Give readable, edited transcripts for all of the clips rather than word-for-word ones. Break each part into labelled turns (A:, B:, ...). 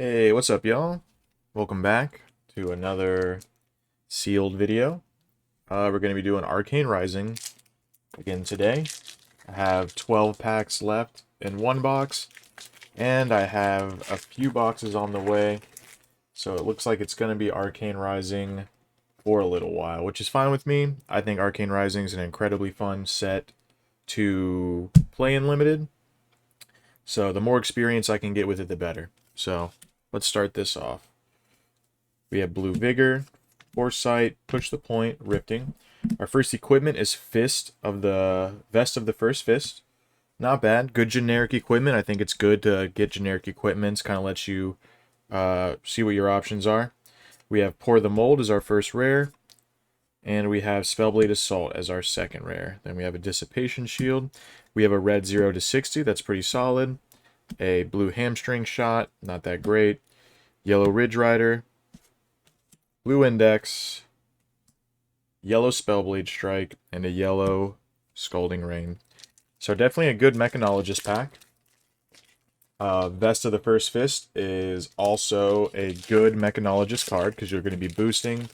A: Hey, what's up, y'all? Welcome back to another sealed video. We're going to be doing Arcane Rising again today. I have 12 packs left in one box, and I have a few boxes on the way, so it looks like it's going to be Arcane Rising for a little while, which is fine with me. I think Arcane Rising is an incredibly fun set to play in Limited, so the more experience I can get with it, the better. So let's start this off. We have Blue Vigor, Foresight, Push the Point, Rifting. Our first equipment is Vest of the First Fist. Not bad. Good generic equipment. I think it's good to get generic equipment. Kind of lets you see what your options are. We have Pour the Mold as our first rare. And we have Spellblade Assault as our second rare. Then we have a Dissipation Shield. We have a red 0 to 60. That's pretty solid. A blue Hamstring Shot. Not that great. Yellow Ridge Rider. Blue Index, yellow Spellblade Strike, and a yellow Scalding Rain. So definitely a good Mechanologist pack. Vest of the First Fist is also a good Mechanologist card because you're going to be boosting.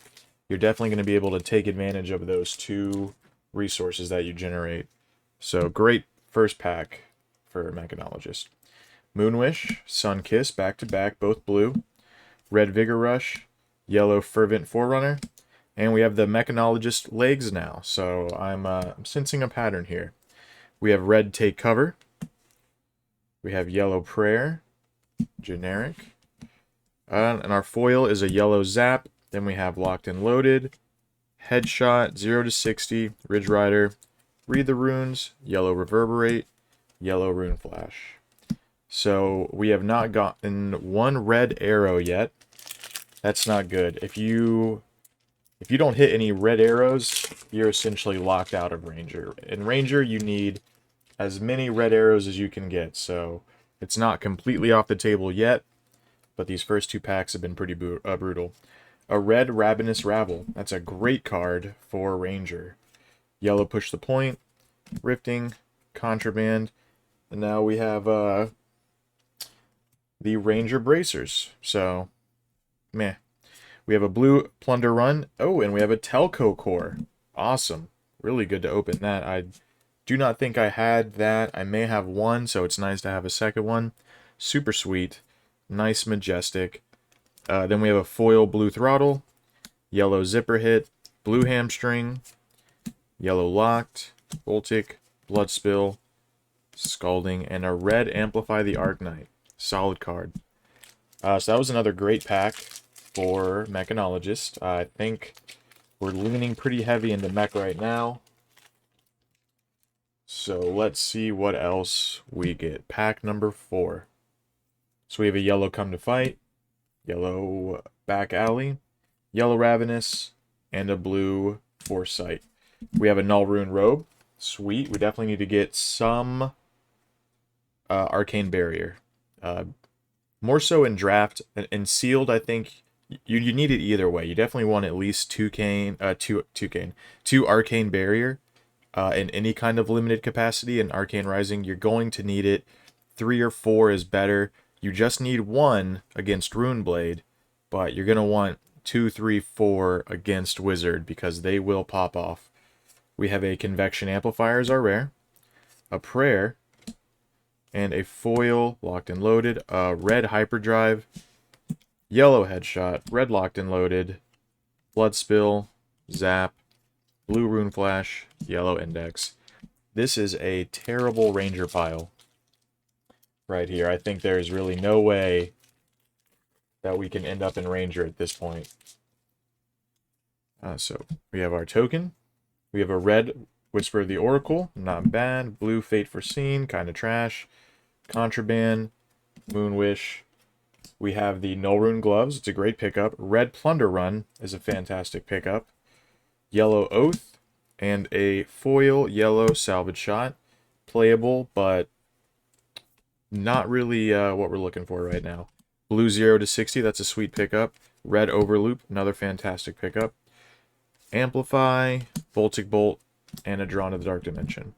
A: You're definitely going to be able to take advantage of those two resources that you generate. So great first pack for Mechanologist. Moonwish, Sunkiss, back-to-back, both blue. Red Vigor Rush, yellow Fervent Forerunner, and we have the Mechanologist legs now, so I'm sensing a pattern here. We have red Take Cover, we have yellow Prayer, generic, and our foil is a yellow Zap. Then we have Locked and Loaded, Headshot, 0 to 60, Ridge Rider, Read the Runes, yellow Reverberate, yellow Rune Flash. So we have not gotten one red arrow yet. That's not good. If you don't hit any red arrows, you're essentially locked out of Ranger. In Ranger, you need as many red arrows as you can get, so it's not completely off the table yet, but these first two packs have been pretty brutal. A red Ravenous Rabble. That's a great card for Ranger. Yellow Push the Point, Rifting, Contraband, and now we have the Ranger Bracers. So meh. We have a blue Plunder Run. Oh, and we have a Telco Core. Awesome. Really good to open that. I do not think I had that. I may have one, so it's nice to have a second one. Super sweet. Nice Majestic. Then we have a foil Blue Throttle, yellow Zipper Hit, blue Hamstring, yellow Locked, Voltic, Blood Spill, Scalding, and a red Amplify the Arknight. Solid card. So that was another great pack for Mechanologist. I think we're leaning pretty heavy into mech right now. So let's see what else we get. Pack number 4. So we have a yellow Come to Fight, yellow Back Alley, yellow Ravenous, and a blue Foresight. We have a Null Rune Robe. Sweet. We definitely need to get some Arcane Barrier. More so in draft. In sealed, I think you need it either way. You definitely want at least two Arcane Barrier in any kind of limited capacity. In Arcane Rising, you're going to need it. 3 or 4 is better. You just need 1 against Runeblade, but you're going to want 2, 3, 4 against Wizard because they will pop off. We have a Convection Amplifier as our rare, a Prayer, and a foil Locked and Loaded, a red Hyperdrive, yellow Headshot, red Locked and Loaded, Blood Spill, Zap, blue Rune Flash, yellow Index. This is a terrible Ranger pile right here. I think there's really no way that we can end up in Ranger at this point. So we have our token. We have a red Whisper of the Oracle, not bad. Blue Fate Foreseen, kind of trash. Contraband, Moonwish. We have the Null Rune Gloves. It's a great pickup. Red Plunder Run is a fantastic pickup. Yellow Oath, and a foil yellow Salvage Shot. Playable, but not really what we're looking for right now. Blue 0 to 60, that's a sweet pickup. Red Overloop, another fantastic pickup. Amplify, Voltic Bolt, and a Drawn to the Dark Dimension.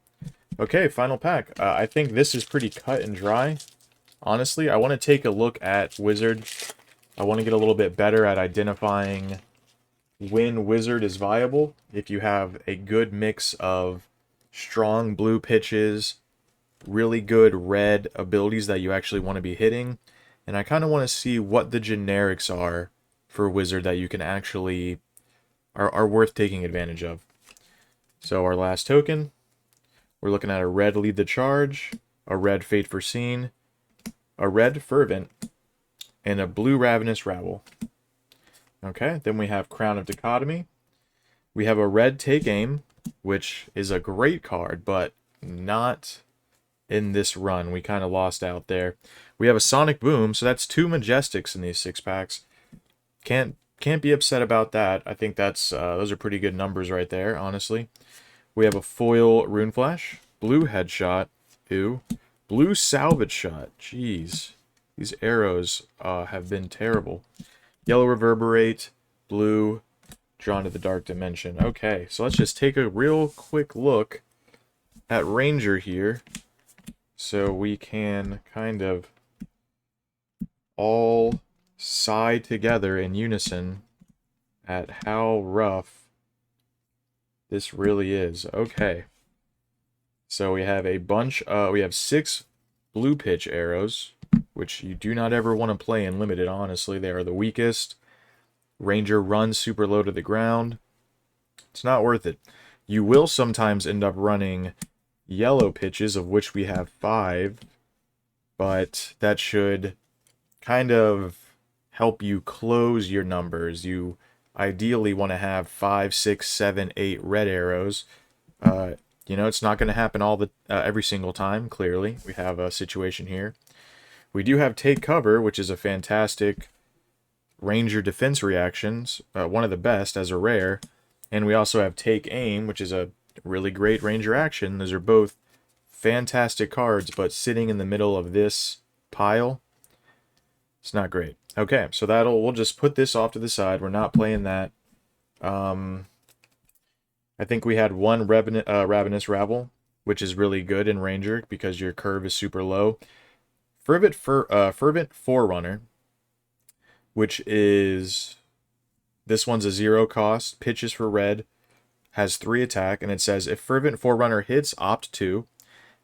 A: Okay, final pack. I think this is pretty cut and dry. honestly, I want to take a look at Wizard. I want to get a little bit better at identifying when Wizard is viable. If you have a good mix of strong blue pitches, really good red abilities that you actually want to be hitting, and I kind of want to see what the generics are for Wizard that you can actually are worth taking advantage of. So our last token, we're looking at a red Lead the Charge, a red Fate Foreseen, a red Fervent, and a blue Ravenous Rabble. Okay, then we have Crown of Dichotomy. We have a red Take Aim, which is a great card, but not in this run. We kind of lost out there. We have a Sonic Boom, so that's 2 Majestics in these 6-packs. Can't be upset about that. I think that's those are pretty good numbers right there, honestly. We have a foil Rune Flash, blue Headshot, ew, blue Salvage Shot. Jeez, these arrows have been terrible. Yellow Reverberate, blue Drawn to the Dark Dimension. Okay, so let's just take a real quick look at Ranger here, so we can kind of all sigh together in unison at how rough this really is. Okay. So we have a bunch, we have 6 blue pitch arrows, which you do not ever want to play in limited, honestly. They are the weakest. Ranger runs super low to the ground. It's not worth it. You will sometimes end up running yellow pitches, of which we have 5, but that should kind of help you close your numbers. You ideally want to have 5, 6, 7, 8 red arrows. You know, it's not going to happen every single time, clearly. We have a situation here. We do have Take Cover, which is a fantastic Ranger defense reactions, one of the best as a rare. And we also have Take Aim, which is a really great Ranger action. Those are both fantastic cards, but sitting in the middle of this pile, it's not great. Okay, so we'll just put this off to the side. We're not playing that. I think we had one Ravenous Rabble, which is really good in Ranger because your curve is super low. Fervent Forerunner, which is... this one's a 0 cost, pitches for red, has 3 attack, and it says, if Fervent Forerunner hits, opt 2,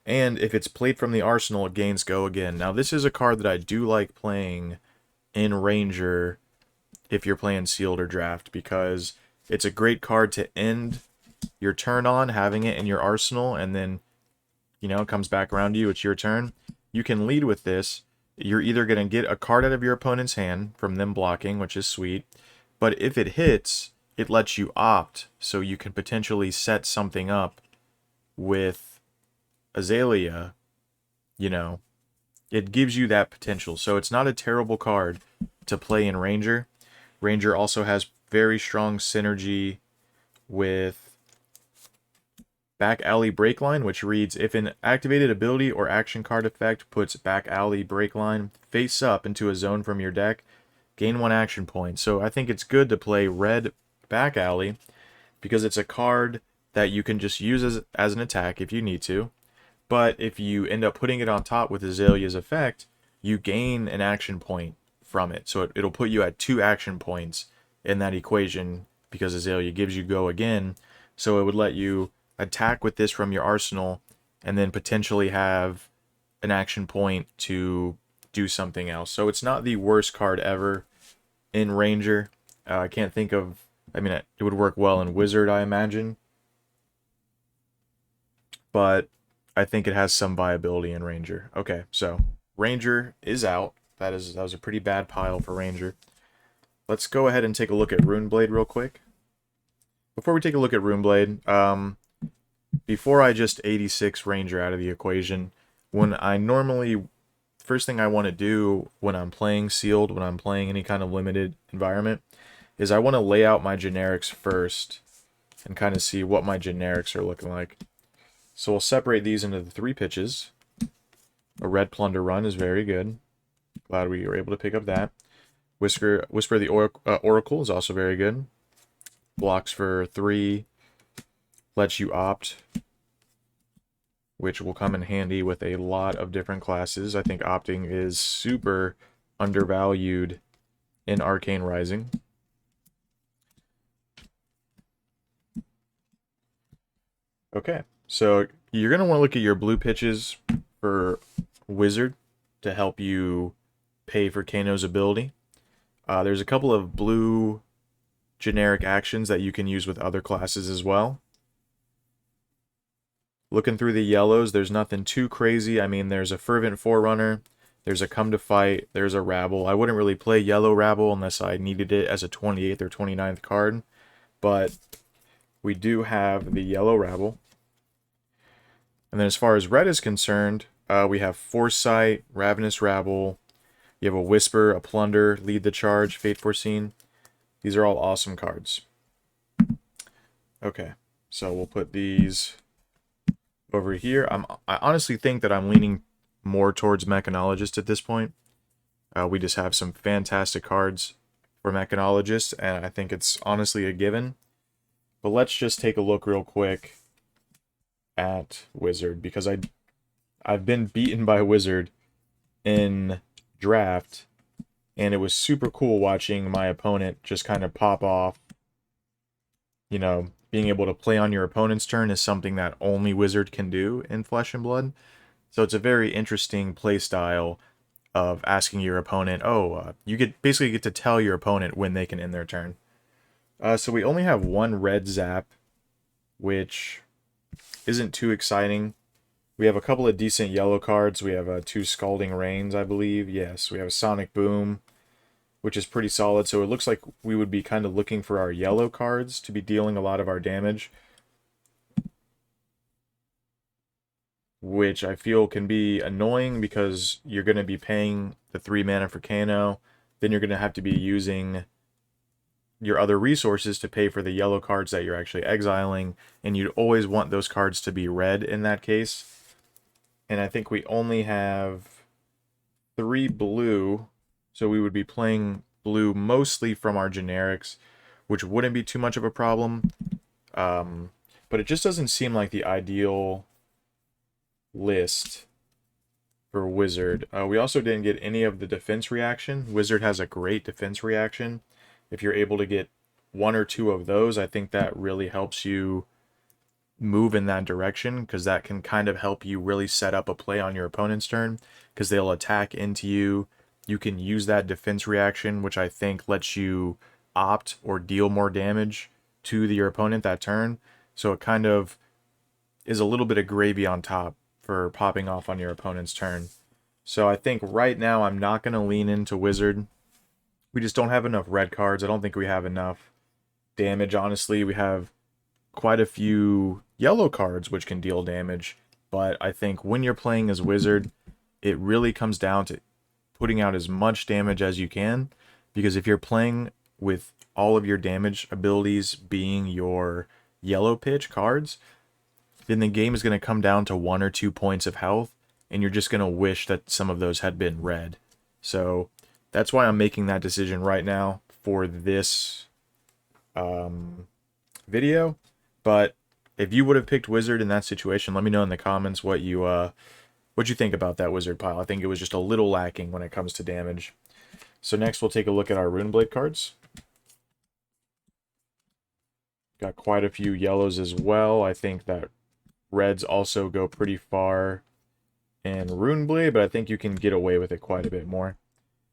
A: and if it's played from the arsenal, it gains go again. Now, this is a card that I do like playing in Ranger if you're playing Sealed or Draft, because it's a great card to end your turn on, having it in your arsenal, and then, you know, it comes back around to you, it's your turn. You can lead with this. You're either going to get a card out of your opponent's hand from them blocking, which is sweet, but if it hits, it lets you opt, so you can potentially set something up with Azalea, you know. It gives you that potential, so it's not a terrible card to play in Ranger. Ranger also has very strong synergy with Back Alley Breakline, which reads, if an activated ability or action card effect puts Back Alley Breakline face up into a zone from your deck, gain 1 action point. So I think it's good to play red Back Alley because it's a card that you can just use as an attack if you need to. But if you end up putting it on top with Azalea's effect, you gain an action point from it. So it'll put you at 2 action points in that equation because Azalea gives you go again. So it would let you attack with this from your arsenal and then potentially have an action point to do something else. So it's not the worst card ever in Ranger. I can't think of... I mean, it would work well in Wizard, I imagine. But I think it has some viability in Ranger. Okay, so Ranger is out. That was a pretty bad pile for Ranger. Let's go ahead and take a look at Runeblade real quick. Before we take a look at Runeblade, before I just 86 Ranger out of the equation, when I normally... first thing I want to do when I'm playing Sealed, when I'm playing any kind of limited environment, is I want to lay out my generics first and kind of see what my generics are looking like. So we'll separate these into the 3 pitches. A red Plunder Run is very good. Glad we were able to pick up that. Whisper the Oracle is also very good. Blocks for 3. Lets you opt which will come in handy with a lot of different classes. I think opting is super undervalued in Arcane Rising. Okay, so you're going to want to look at your blue pitches for Wizard to help you pay for Kano's ability. There's a couple of blue generic actions that you can use with other classes as well. Looking through the yellows, there's nothing too crazy. I mean, there's a Fervent Forerunner, there's a Come to Fight, there's a Rabble. I wouldn't really play yellow Rabble unless I needed it as a 28th or 29th card, but we do have the yellow Rabble. And then as far as red is concerned, we have Foresight, Ravenous Rabble, you have a Whisper, a Plunder, Lead the Charge, Fate Foreseen. These are all awesome cards. Okay, so we'll put these over here. I honestly think that I'm leaning more towards Mechanologist at this point. We just have some fantastic cards for Mechanologist, and I think it's honestly a given. But let's just take a look real quick at Wizard, because I've been beaten by Wizard in draft, and it was super cool watching my opponent just kind of pop off. You know, being able to play on your opponent's turn is something that only Wizard can do in Flesh and Blood. So it's a very interesting play style of asking your opponent, you basically get to tell your opponent when they can end their turn. So we only have one red zap, which isn't too exciting. We have a couple of decent yellow cards. We have 2 Scalding Rains, I believe. Yes, we have a Sonic Boom, which is pretty solid. So it looks like we would be kind of looking for our yellow cards to be dealing a lot of our damage, which I feel can be annoying because you're going to be paying the 3 mana for Kano. Then you're going to have to be using your other resources to pay for the yellow cards that you're actually exiling, and you'd always want those cards to be red in that case. And I think we only have 3 blue, so we would be playing blue mostly from our generics, which wouldn't be too much of a problem. But it just doesn't seem like the ideal list for Wizard. We also didn't get any of the defense reaction. Wizard has a great defense reaction. If you're able to get 1 or 2 of those, I think that really helps you move in that direction, because that can kind of help you really set up a play on your opponent's turn, because they'll attack into you. You can use that defense reaction, which I think lets you opt or deal more damage to your opponent that turn. So it kind of is a little bit of gravy on top for popping off on your opponent's turn. So I think right now I'm not going to lean into Wizard. We just don't have enough red cards. I don't think we have enough damage, honestly. We have quite a few yellow cards which can deal damage, but I think when you're playing as Wizard, it really comes down to putting out as much damage as you can, because if you're playing with all of your damage abilities being your yellow pitch cards, then the game is going to come down to 1 or 2 points of health, and you're just going to wish that some of those had been red. So that's why I'm making that decision right now for this video. But if you would have picked Wizard in that situation, let me know in the comments what you think about that Wizard pile. I think it was just a little lacking when it comes to damage. So next we'll take a look at our Runeblade cards. Got quite a few yellows as well. I think that reds also go pretty far in Runeblade, but I think you can get away with it quite a bit more.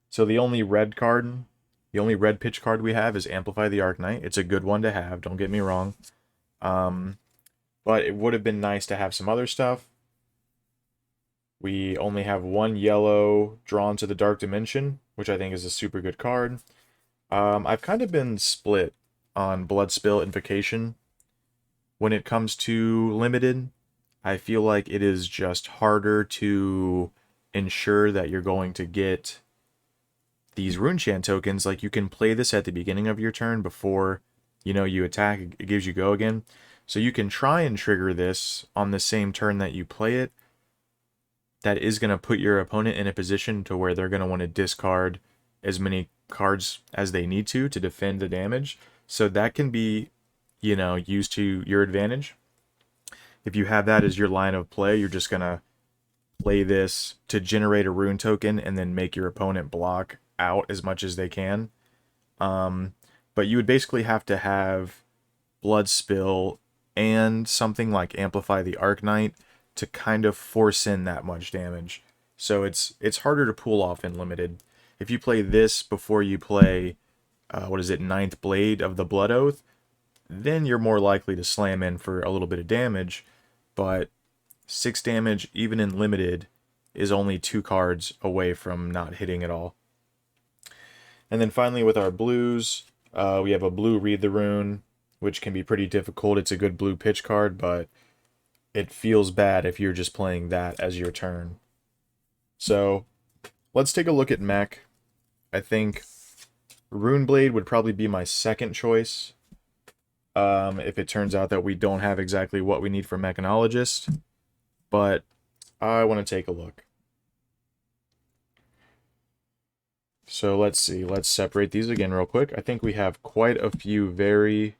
A: So the only red pitch card we have is Amplify the Arknight. It's a good one to have, don't get me wrong. But it would have been nice to have some other stuff. We only have 1 yellow, Drawn to the Dark Dimension, which I think is a super good card. I've kind of been split on Bloodspill Invocation. When it comes to limited, I feel like it is just harder to ensure that you're going to get these Runechant tokens. Like, you can play this at the beginning of your turn before, you attack, it gives you go again. So you can try and trigger this on the same turn that you play it. That is going to put your opponent in a position to where they're going to want to discard as many cards as they need to defend the damage. So that can be, used to your advantage. if you have that as your line of play, you're just going to play this to generate a rune token and then make your opponent block out as much as they can. But you would basically have to have Blood Spill and something like Amplify the Arknight to kind of force in that much damage. So it's harder to pull off in Limited. If you play this before you play, Ninth Blade of the Blood Oath, then you're more likely to slam in for a little bit of damage. But 6 damage, even in Limited, is only 2 cards away from not hitting at all. And then finally with our blues, we have a blue Read the Rune, which can be pretty difficult. It's a good blue pitch card, but it feels bad if you're just playing that as your turn. So let's take a look at mech. I think Runeblade would probably be my second choice. If it turns out that we don't have exactly what we need for Mechanologist. But I want to take a look. So let's see. Let's separate these again real quick. I think we have quite a few very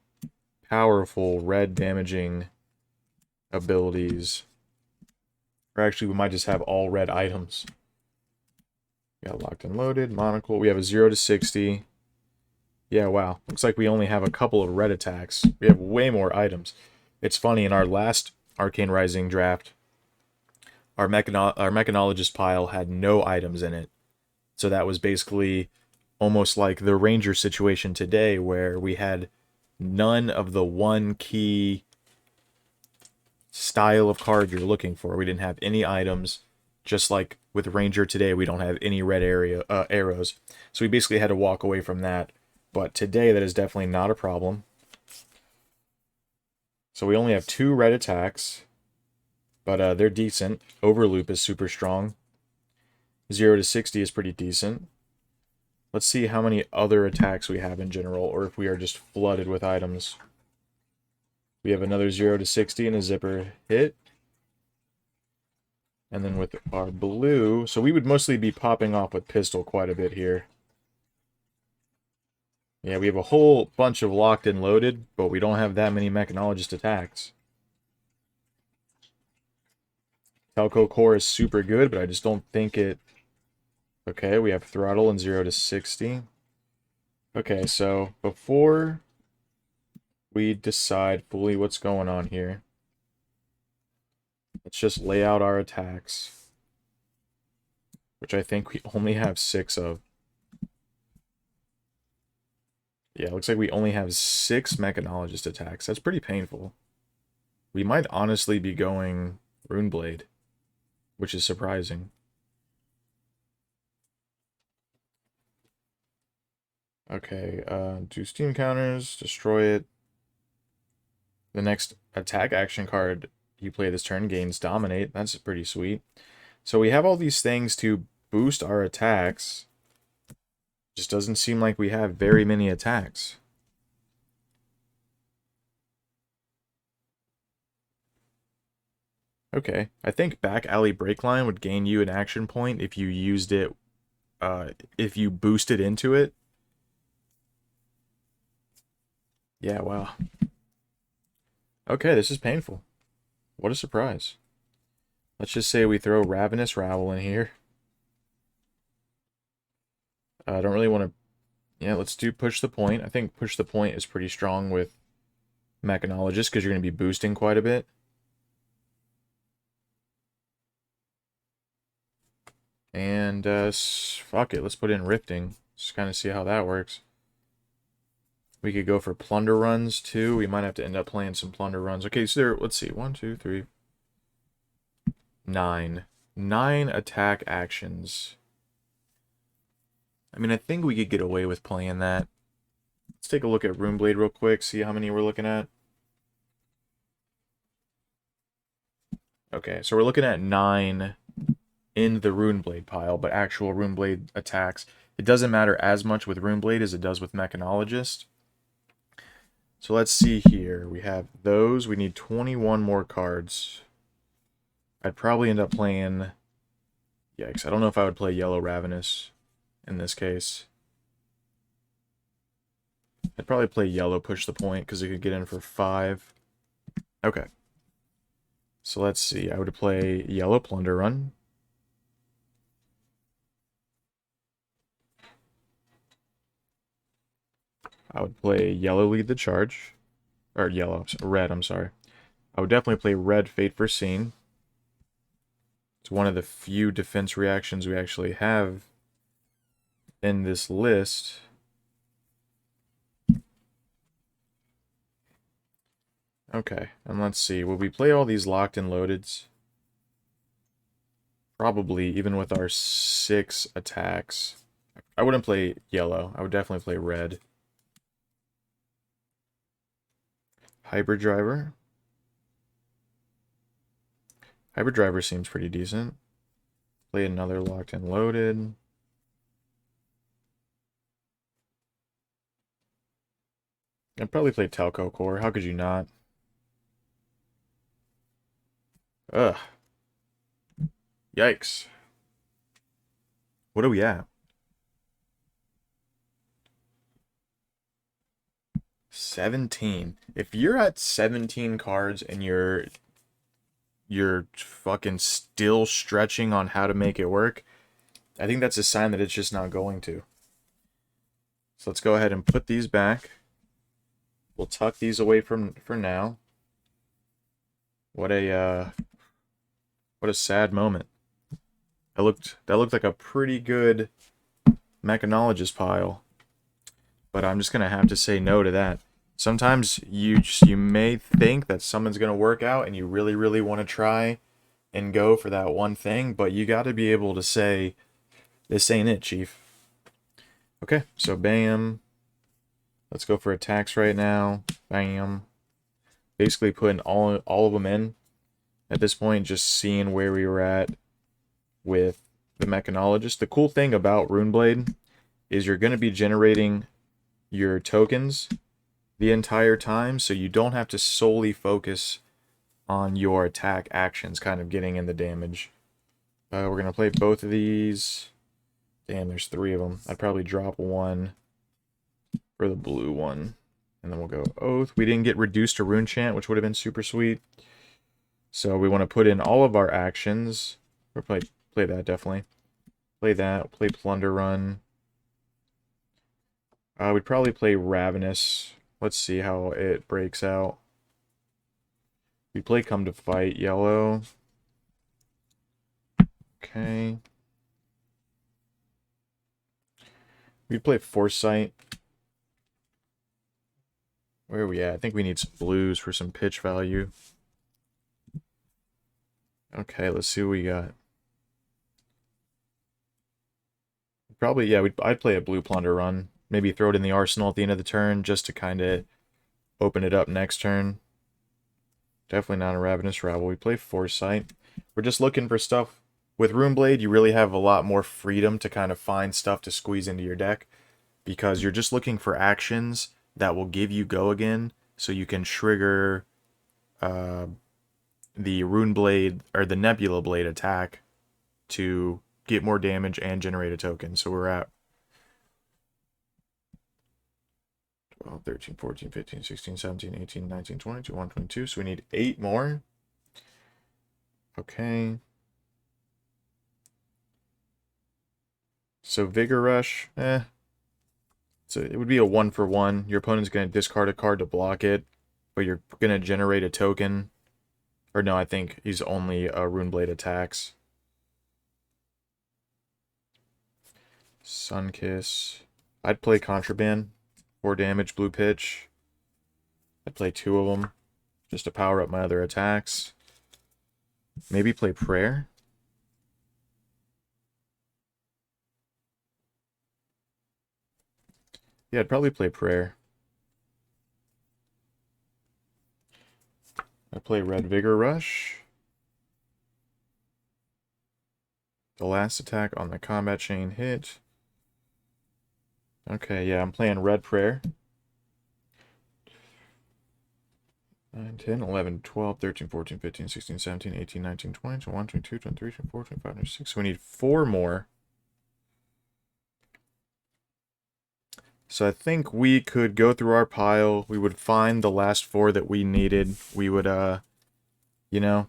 A: powerful red damaging abilities. Or actually, we might just have all red items. We got Locked and Loaded, Monocle. We have a 0 to 60. Yeah, wow. Looks like we only have a couple of red attacks. We have way more items. It's funny, in our last Arcane Rising draft, our Mechanologist pile had no items in it. So that was basically almost like the Ranger situation today, where we had none of the one key style of card you're looking for. We didn't have any items, just like with Ranger today, we don't have any red arrows. So we basically had to walk away from that. But today, that is definitely not a problem. So we only have 2 red attacks, but they're decent. Overloop is super strong. 0 to 60 is pretty decent. Let's see how many other attacks we have in general, or if we are just flooded with items. We have another 0 to 60 and a zipper hit. And then with our blue, so we would mostly be popping off with pistol quite a bit here. Yeah, we have a whole bunch of Locked and Loaded, but we don't have that many Mechanologist attacks. Telco Core is super good, but I just don't think it... Okay, we have Throttle and 0 to 60. Okay, so before we decide fully what's going on here, let's just lay out our attacks, which I think we only have 6 of. Yeah, it looks like we only have 6 Mechanologist attacks. That's pretty painful. We might honestly be going Runeblade, which is surprising. Okay, do steam counters, destroy it. The next attack action card you play this turn gains Dominate. That's pretty sweet. So we have all these things to boost our attacks. Just doesn't seem like we have very many attacks. Okay, I think Back Alley Breakline would gain you an action point if you used it, if you boosted into it. Yeah, wow. Okay, this is painful. What a surprise. Let's just say we throw Ravenous Rabble in here. I don't really want to... Yeah, let's do Push the Point. I think Push the Point is pretty strong with Mechanologist because you're going to be boosting quite a bit. And fuck it, let's put in Rifting. Just kind of see how that works. We could go for Plunder runs too. We might have to end up playing some Plunder runs. Okay, so there, let's see. 1, 2, 3, 9. 9 attack actions. I mean, I think we could get away with playing that. Let's take a look at Runeblade real quick, see how many we're looking at. Okay, so we're looking at 9 in the Runeblade pile, but actual Runeblade attacks. It doesn't matter as much with Runeblade as it does with Mechanologist. So let's see here. We have those. We need 21 more cards. I'd probably end up playing... Yikes, I don't know if I would play Yellow Ravenous in this case. I'd probably play Yellow Push the Point because it could get in for 5. Okay. So let's see. I would play yellow Plunder Run. I would play yellow Lead the Charge. Or yellow, red, I'm sorry. I would definitely play red Fate Foreseen. It's one of the few defense reactions we actually have in this list. Okay, and let's see. Will we play all these locked and loadeds? Probably, even with our 6 attacks. I wouldn't play yellow. I would definitely play red. Hyperdriver. Hyperdriver seems pretty decent. Play another locked and loaded. I'd probably play Telco Core. How could you not? Ugh. Yikes. What are we at? 17. If you're at 17 cards and you're fucking still stretching on how to make it work, I think that's a sign that it's just not going to. So let's go ahead and put these back. We'll tuck these away for now. What a sad moment. That looked like a pretty good mechanologist pile. But I'm just gonna have to say no to that. Sometimes you may think that someone's gonna work out and you really, really want to try and go for that one thing, but you gotta be able to say, this ain't it, Chief. Okay, so bam. Let's go for attacks right now. Bam. Basically putting all of them in at this point, just seeing where we were at with the mechanologist. The cool thing about Runeblade is you're going to be generating your tokens the entire time, so you don't have to solely focus on your attack actions kind of getting in the damage. We're going to play both of these. Damn, there's 3 of them. I'd probably drop one for the blue one. And then we'll go Oath. We didn't get reduced to Rune Chant, which would have been super sweet. So we want to put in all of our actions. Or play that, definitely. Play that. Play Plunder Run. We'd probably play Ravenous. Let's see how it breaks out. We play Come to Fight, yellow. Okay. We play Foresight. Where are we at? I think we need some blues for some pitch value. Okay, let's see what we got. Probably, yeah, I'd play a blue Plunder Run. Maybe throw it in the arsenal at the end of the turn just to kind of open it up next turn. Definitely not a Ravenous Rabble. We play Foresight. We're just looking for stuff. With Runeblade, you really have a lot more freedom to kind of find stuff to squeeze into your deck, because you're just looking for actions that will give you go again, so you can trigger the Runeblade or the Nebula Blade attack to get more damage and generate a token. So we're at 12, 13, 14, 15, 16, 17, 18, 19, 20, 21, 22. So we need 8 more. Okay. So Vigor Rush, So it would be a 1-for-1. Your opponent's going to discard a card to block it, but you're going to generate a token. Or no, I think he's only Runeblade attacks. Sunkiss. I'd play Contraband. 4 damage, blue pitch. I'd play 2 of them just to power up my other attacks. Maybe play Prayer. Yeah, I'd probably play Prayer. I'd play Red Vigor Rush. The last attack on the combat chain hit. Okay, yeah, I'm playing Red Prayer. 9, 10, 11, 12, 13, 14, 15, 16, 17, 18, 19, 20, 21, 22, 23, 24, 25, 26. So we need 4 more. So I think we could go through our pile. We would find the last 4 that we needed. We would, you know,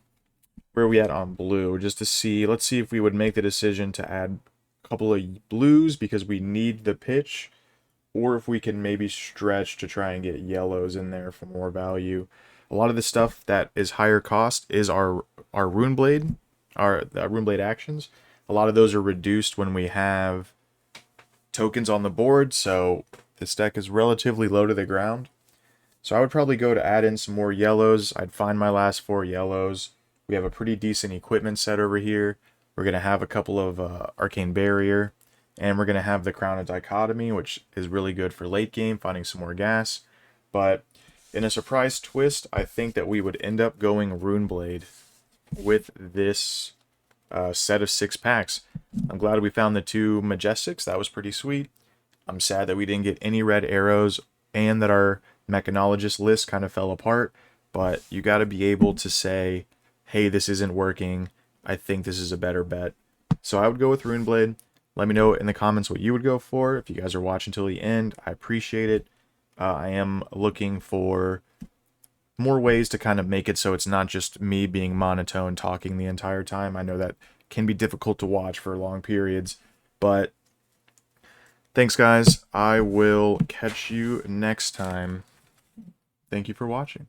A: where are we at on blue, just to see. Let's see if we would make the decision to add a couple of blues because we need the pitch, or if we can maybe stretch to try and get yellows in there for more value. A lot of the stuff that is higher cost is our Rune Blade, our Rune Blade actions. A lot of those are reduced when we have tokens on the board, so this deck is relatively low to the ground. So I would probably go to add in some more yellows. I'd find my last 4 yellows. We have a pretty decent equipment set over here. We're going to have a couple of Arcane Barrier, and we're going to have the Crown of Dichotomy, which is really good for late game, finding some more gas. But in a surprise twist, I think that we would end up going Rune Blade with this set of 6 packs. I'm glad we found the 2 Majestics. That was pretty sweet. I'm sad that we didn't get any red arrows and that our Mechanologist list kind of fell apart. But you got to be able to say, hey, this isn't working. I think this is a better bet. So I would go with Rune Blade. Let me know in the comments what you would go for. If you guys are watching till the end, I appreciate it. I am looking for more ways to kind of make it so it's not just me being monotone talking the entire time. I know that can be difficult to watch for long periods, but thanks guys. I will catch you next time. Thank you for watching.